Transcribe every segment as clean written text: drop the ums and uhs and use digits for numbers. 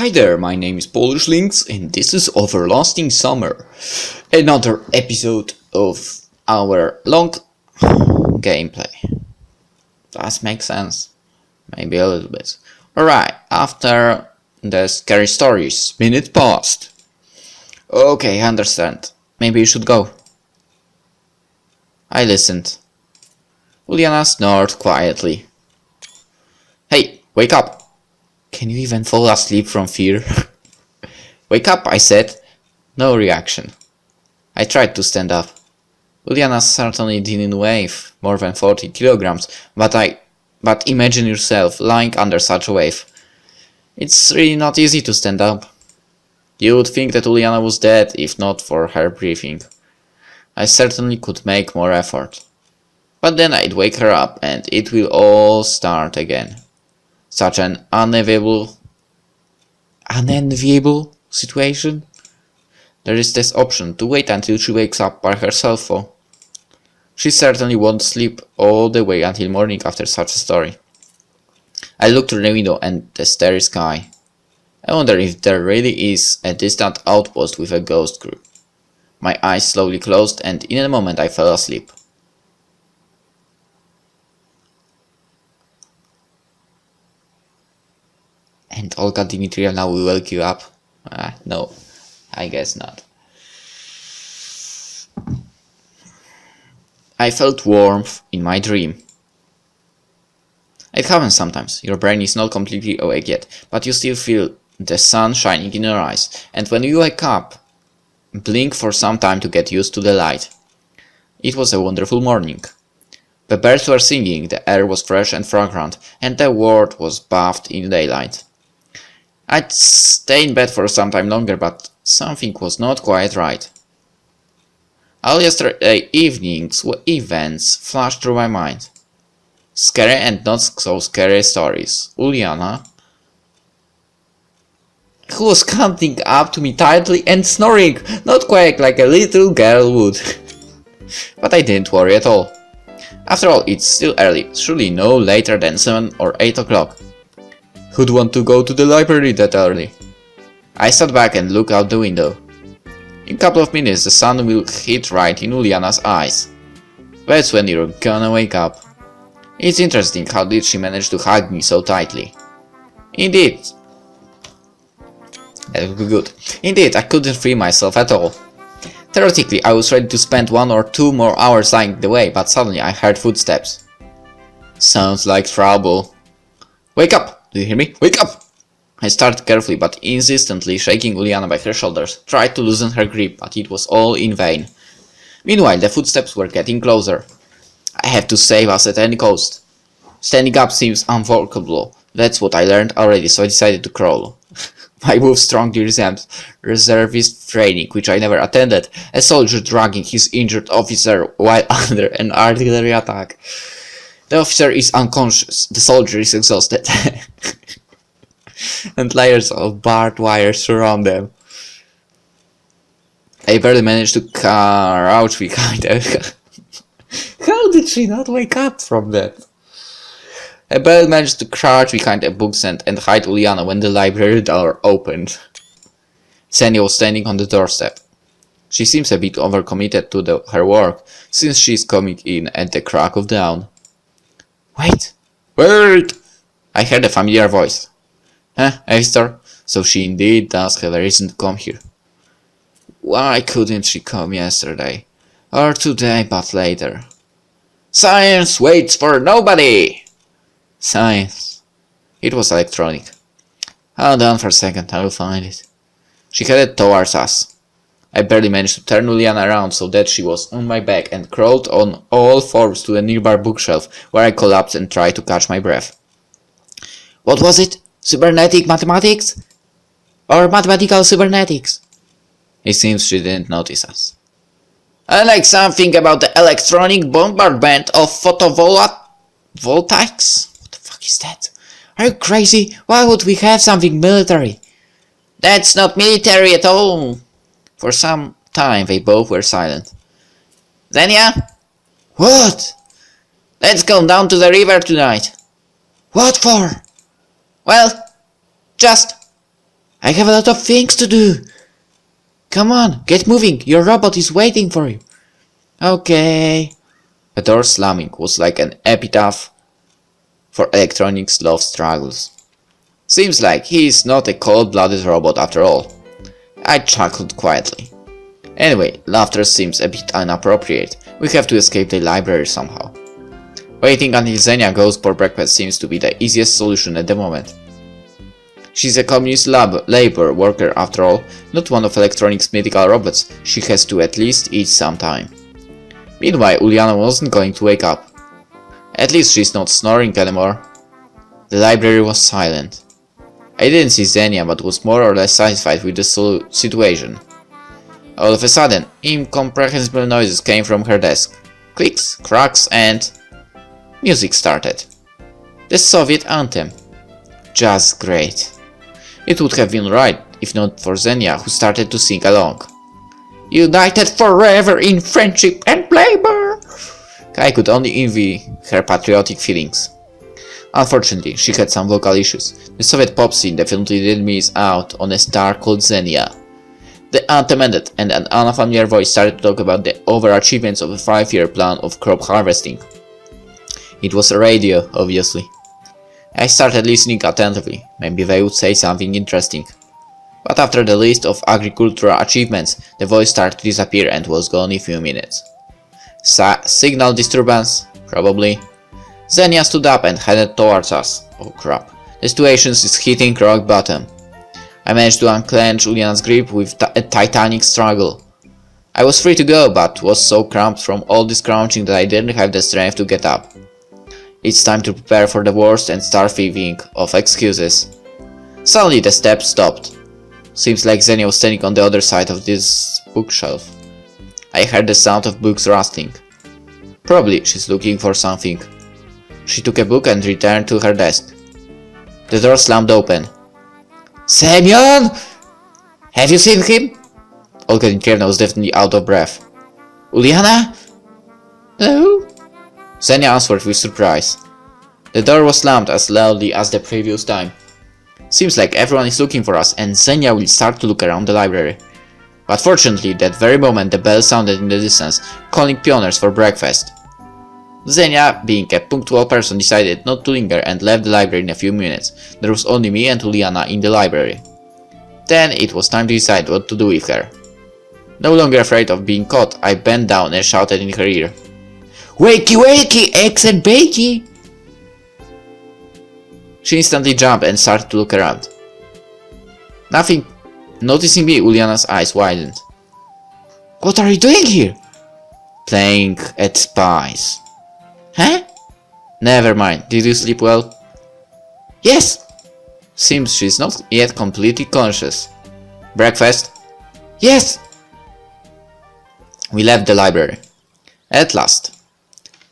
Hi there, my name is PolishLynx and this is Everlasting Summer. Another episode of our long gameplay. Does make sense? Maybe a little bit. Alright, after the scary stories, minute passed. Okay, I understand. Maybe you should go. I listened. Uliana snored quietly. Hey, wake up! Can you even fall asleep from fear? Wake up, I said. No reaction. I tried to stand up. Uliana certainly didn't weigh more than 40 kilograms, but imagine yourself lying under such a wave. It's really not easy to stand up. You would think that Uliana was dead if not for her breathing. I certainly could make more effort. But then I'd wake her up and it will all start again. Such an unenviable situation. There is this option to wait until she wakes up by herself though. She certainly won't sleep all the way until morning after such a story. I looked through the window and the starry sky. I wonder if there really is a distant outpost with a ghost crew. My eyes slowly closed and in a moment I fell asleep. And Olga Dmitrievna will wake you up? No, I guess not. I felt warmth in my dream. It happens sometimes. Your brain is not completely awake yet, but you still feel the sun shining in your eyes. And when you wake up, blink for some time to get used to the light. It was a wonderful morning. The birds were singing, the air was fresh and fragrant, and the world was bathed in daylight. I'd stay in bed for some time longer, but something was not quite right. All yesterday evening's events flashed through my mind. Scary and not so scary stories. Uliana, who was counting up to me tightly and snoring, not quite like a little girl would. But I didn't worry at all. After all, it's still early, surely no later than 7 or 8 o'clock. Who'd want to go to the library that early? I sat back and looked out the window. In a couple of minutes the sun will hit right in Uliana's eyes. That's when you're gonna wake up. It's interesting how did she manage to hug me so tightly. Indeed. That would be good. Indeed, I couldn't free myself at all. Theoretically, I was ready to spend 1 or 2 more hours lying the way, but suddenly I heard footsteps. Sounds like trouble. Wake up! Do you hear me? Wake up! I started carefully but insistently shaking Uliana by her shoulders, tried to loosen her grip, but it was all in vain. Meanwhile, the footsteps were getting closer. I have to save us at any cost. Standing up seems unworkable. That's what I learned already, so I decided to crawl. My move strongly resembles reservist training, which I never attended. A soldier dragging his injured officer while under an artillery attack. The officer is unconscious, the soldier is exhausted, and layers of barbed wire surround them. I barely managed to crouch behind her. How did she not wake up from that? I barely managed to crouch behind a bookstand and hide Uliana when the library door opened. Semyon was standing on the doorstep. She seems a bit overcommitted to her work, since she's coming in at the crack of dawn. Wait! Wait! I heard a familiar voice. Esther? So she indeed does have a reason to come here. Why couldn't she come yesterday? Or today, but later? Science waits for nobody! Science. It was electronic. Hold on for a second, I will find it. She headed towards us. I barely managed to turn Uliana around so that she was on my back and crawled on all fours to a nearby bookshelf where I collapsed and tried to catch my breath. What was it? Cybernetic mathematics? Or mathematical cybernetics? It seems she didn't notice us. I like something about the electronic bombardment of photovoltaics? What the fuck is that? Are you crazy? Why would we have something military? That's not military at all. For some time they both were silent. Zenia? What? Let's go down to the river tonight. What for? Well, just I have a lot of things to do. Come on, get moving. Your robot is waiting for you. Okay. The door slamming was like an epitaph for electronics love struggles. Seems like he is not a cold-blooded robot after all. I chuckled quietly. Anyway, laughter seems a bit inappropriate. We have to escape the library somehow. Waiting until Xenia goes for breakfast seems to be the easiest solution at the moment. She's a communist labor worker after all, not one of electronics medical robots. She has to at least eat sometime. Meanwhile, Uliana wasn't going to wake up. At least she's not snoring anymore. The library was silent. I didn't see Xenia, but was more or less satisfied with the situation. All of a sudden, incomprehensible noises came from her desk. Clicks, cracks, and music started. The Soviet anthem. Just great. It would have been right if not for Xenia, who started to sing along. United forever in friendship and labor! I could only envy her patriotic feelings. Unfortunately, she had some vocal issues. The Soviet pop scene definitely did miss out on a star called Xenia. The anthem ended, and an unfamiliar voice started to talk about the overachievements of a 5-year plan of crop harvesting. It was a radio, obviously. I started listening attentively. Maybe they would say something interesting. But after the list of agricultural achievements, the voice started to disappear and was gone in a few minutes. Signal disturbance? Probably. Xenia stood up and headed towards us. Oh crap. The situation is hitting rock bottom. I managed to unclench Uliana's grip with a titanic struggle. I was free to go, but was so cramped from all this crouching that I didn't have the strength to get up. It's time to prepare for the worst and start thinking of excuses. Suddenly the steps stopped. Seems like Xenia was standing on the other side of this bookshelf. I heard the sound of books rustling. Probably she's looking for something. She took a book and returned to her desk. The door slammed open. Semyon! Have you seen him? Olga Dmitrievna was definitely out of breath. Uliana? No? Xenia answered with surprise. The door was slammed as loudly as the previous time. Seems like everyone is looking for us and Xenia will start to look around the library. But fortunately, that very moment the bell sounded in the distance, calling pioneers for breakfast. Xenia, being a punctual person, decided not to linger and left the library in a few minutes. There was only me and Uliana in the library. Then it was time to decide what to do with her. No longer afraid of being caught, I bent down and shouted in her ear. Wakey wakey, eggs and bakey! She instantly jumped and started to look around. Noticing me, Uliana's eyes widened. What are you doing here? Playing at spies. Huh? Never mind, did you sleep well? Yes! Seems she's not yet completely conscious. Breakfast? Yes! We left the library. At last.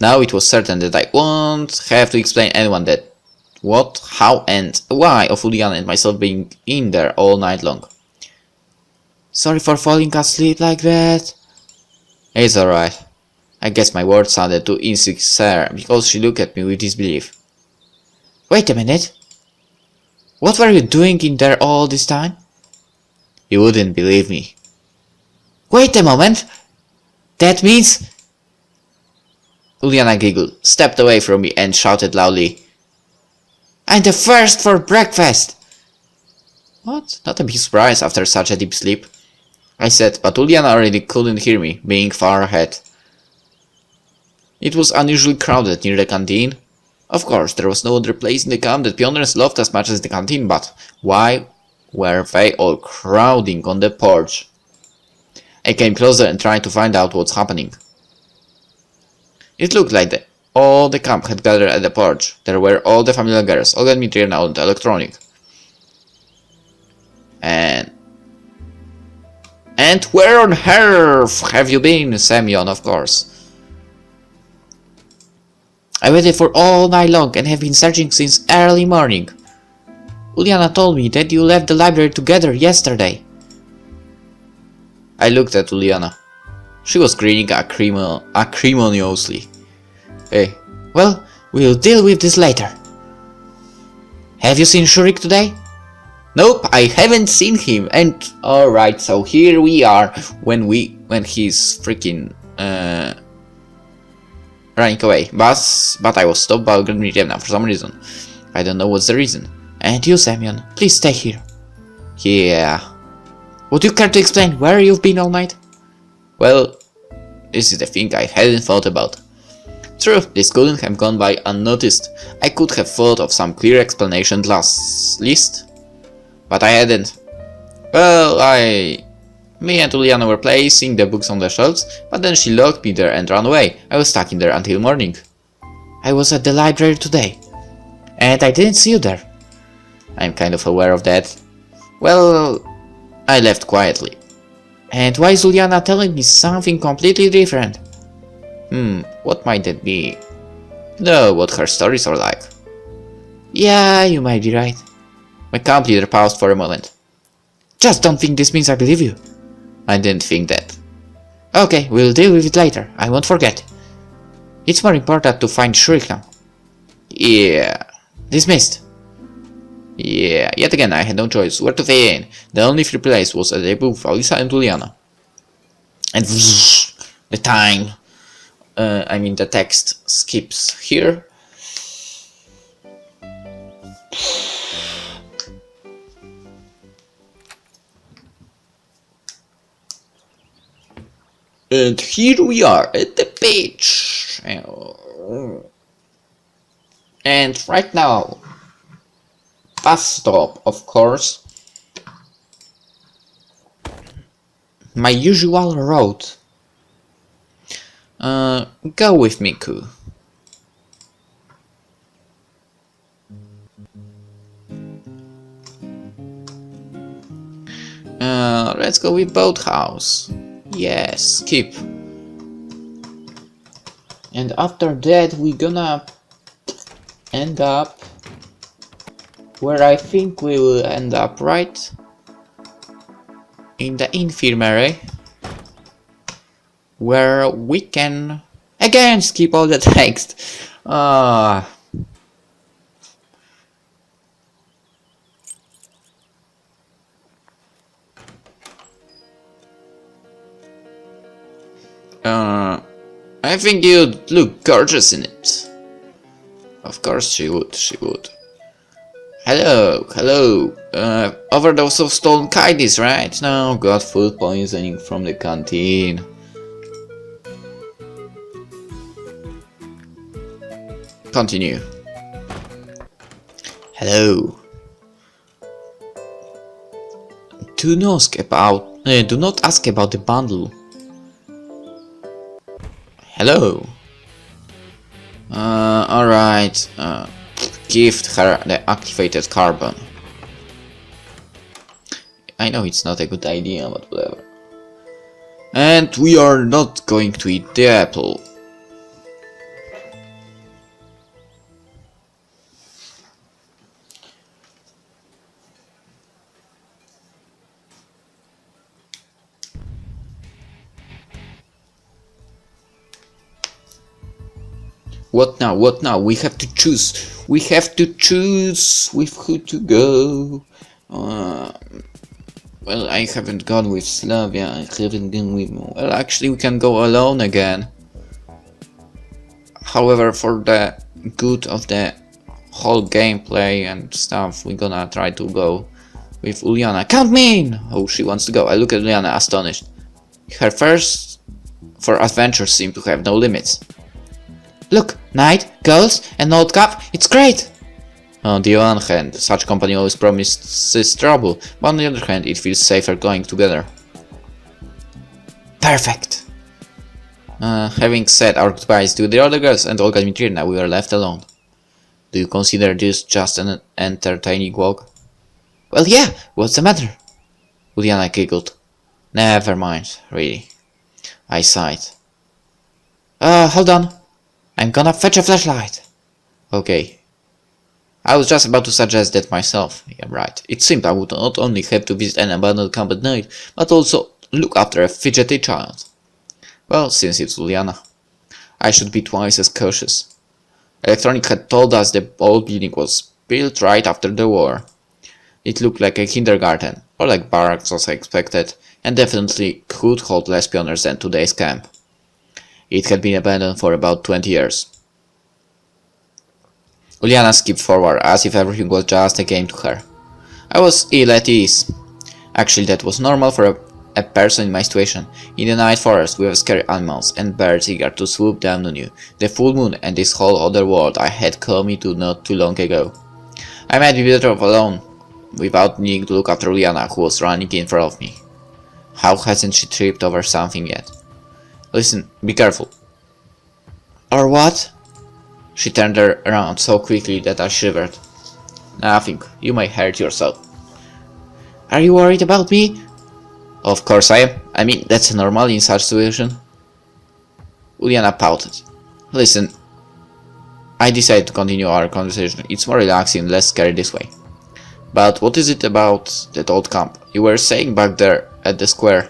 Now it was certain that I won't have to explain anyone that what, how and why of Uliana and myself being in there all night long. Sorry for falling asleep like that. It's alright. I guess my words sounded too insincere because she looked at me with disbelief. Wait a minute. What were you doing in there all this time? You wouldn't believe me. Wait a moment. That means... Uliana giggled, stepped away from me and shouted loudly. I'm the first for breakfast! What? Not a big surprise after such a deep sleep. I said, but Uliana already couldn't hear me, being far ahead. It was unusually crowded near the canteen. Of course, there was no other place in the camp that pioneers loved as much as the canteen, but why were they all crowding on the porch? I came closer and tried to find out what's happening. It looked like all the camp had gathered at the porch. There were all the familiar girls, Olga Dmitrievna and electronic. And where on earth have you been, Semyon, of course? I waited for all night long and have been searching since early morning. Uliana told me that you left the library together yesterday. I looked at Uliana. She was grinning acrimoniously. Hey, well, we'll deal with this later. Have you seen Shurik today? Nope, I haven't seen him. And alright, so here we are when he's freaking running away. But I was stopped by Green for some reason. I don't know what's the reason. And you, Semyon, please stay here. Yeah. Would you care to explain where you've been all night? Well, this is the thing I hadn't thought about. True, this couldn't have gone by unnoticed. I could have thought of some clear explanation last list, but I hadn't. Well, me and Uliana were placing the books on the shelves, but then she locked me there and ran away. I was stuck in there until morning. I was at the library today, and I didn't see you there. I'm kind of aware of that. Well, I left quietly. And why is Uliana telling me something completely different? What might that be? Know what her stories are like. Yeah, you might be right. My camp leader paused for a moment. Just don't think this means I believe you. I didn't think that. Okay, we'll deal with it later. I won't forget. It's more important to find Shriek now. Yeah. Dismissed. Yeah, yet again I had no choice where to fit in. The only free place was at the book of Alisa and Uliana. And the time, the text skips here. And here we are at the beach. And right now, bus stop, of course. My usual road. Go with me, Ku. Let's go with boathouse. Yes, skip. And after that we gonna end up where I think we will end up, right? In the infirmary, where we can again skip all the text. I think you'd look gorgeous in it. Of course she would, Hello. Overdose of stolen candies, right? No, got food poisoning from the canteen. Continue. Hello. Do not ask about the bundle. Hello. Alright. Gift her the activated carbon. I know it's not a good idea, but whatever. And we are not going to eat the apple. What now? What now? We have to choose. We have to choose with who to go. Well, I haven't gone with Slavia. I haven't gone with. Well, actually, we can go alone again. However, for the good of the whole gameplay and stuff, we're gonna try to go with Uliana. Count me in! Oh, she wants to go. I look at Uliana, astonished. Her thirst for adventure seemed to have no limits. Look, night, girls, and old cup, it's great! On the one hand, such company always promises trouble, but on the other hand, it feels safer going together. Perfect! Having said our goodbyes to the other girls and Olga Dmitrievna, we were left alone. Do you consider this just an entertaining walk? Well, yeah, what's the matter? Uliana giggled. Never mind, really. I sighed. Hold on. I'm gonna fetch a flashlight. Okay. I was just about to suggest that myself. Yeah, right. It seemed I would not only have to visit an abandoned camp at night, but also look after a fidgety child. Well, since it's Uliana, I should be twice as cautious. Electronic had told us the old building was built right after the war. It looked like a kindergarten, or like barracks as I expected, and definitely could hold less pioners than today's camp. It had been abandoned for about 20 years. Uliana skipped forward, as if everything was just a game to her. I was ill at ease. Actually, that was normal for a person in my situation. In the night forest, we have scary animals and birds eager to swoop down on you. The full moon and this whole other world I had come into not too long ago. I might be better off alone, without needing to look after Uliana, who was running in front of me. How hasn't she tripped over something yet? Listen, be careful. Or what? She turned around so quickly that I shivered. Nothing, you might hurt yourself. Are you worried about me? Of course I am. I mean, that's normal in such situation. Uliana pouted. Listen, I decided to continue our conversation. It's more relaxing and less scary this way. But what is it about that old camp? You were saying back there at the square.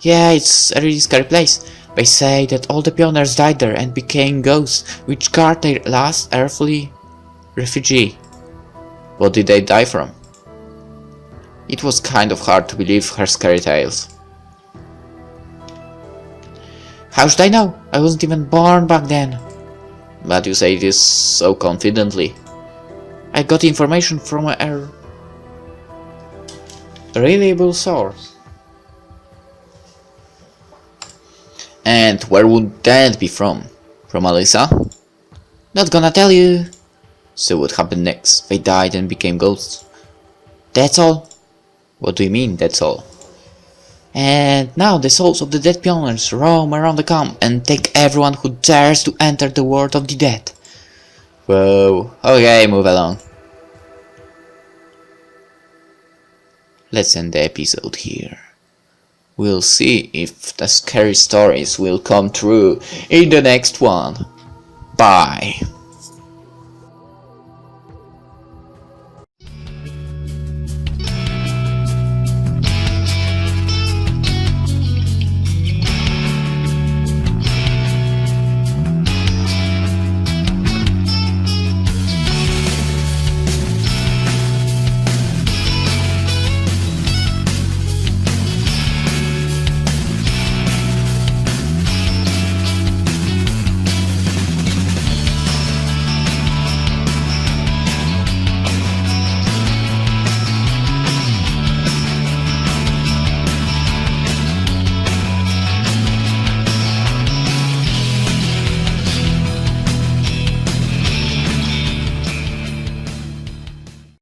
Yeah, it's a really scary place. They say that all the pioneers died there and became ghosts, which guard their last earthly refugee. What did they die from? It was kind of hard to believe her scary tales. How should I know? I wasn't even born back then. But you say this so confidently. I got information from a reliable source. And where would that be from? From Alyssa? Not gonna tell you. So what happened next? They died and became ghosts. That's all. What do you mean, that's all? And now the souls of the dead pioneers roam around the camp and take everyone who dares to enter the world of the dead. Whoa, okay, move along. Let's end the episode here. We'll see if the scary stories will come true in the next one. Bye.